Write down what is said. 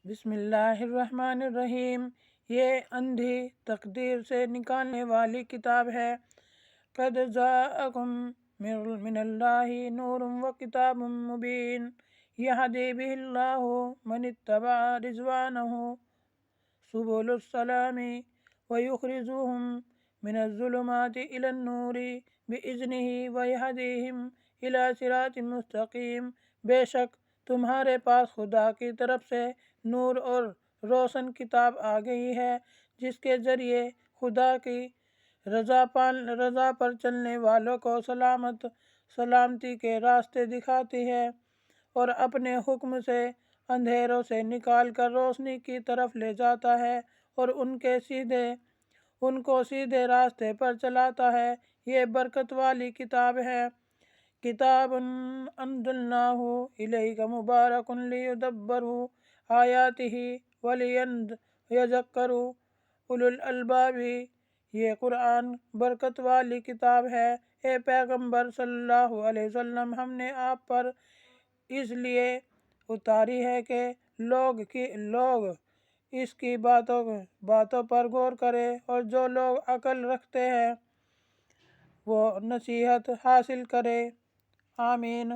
بسم اللہ الرحمن الرحیم۔ یہ اندھی تقدیر سے نکالنے والی کتاب ہے۔ قد جاءکم من اللہ نور و کتاب مبین یہدی بہ اللہ من اتبع رضوانہ سبل السلام ویخرجہم من الظلمات الی النور بإذنہ ویہدیہم الی صراط مستقیم۔ بے شک تمہارے پاس خدا کی طرف سے نور اور روشن کتاب آ گئی ہے، جس کے ذریعے خدا کی رضا پر چلنے والوں کو سلامتی کے راستے دکھاتی ہے اور اپنے حکم سے اندھیروں سے نکال کر روشنی کی طرف لے جاتا ہے اور ان کو سیدھے راستے پر چلاتا ہے۔ یہ برکت والی کتاب ہے۔ کتاب انزلناہ الیک مبارک لیدبروا آیاتہ ولیذکر اولو الالباب۔ یہ قرآن برکت والی کتاب ہے۔ اے پیغمبر صلی اللہ علیہ وسلم، ہم نے آپ پر اس لیے اتاری ہے کہ لوگ اس کی باتوں پر غور کریں اور جو لوگ عقل رکھتے ہیں وہ نصیحت حاصل کریں۔ آمین۔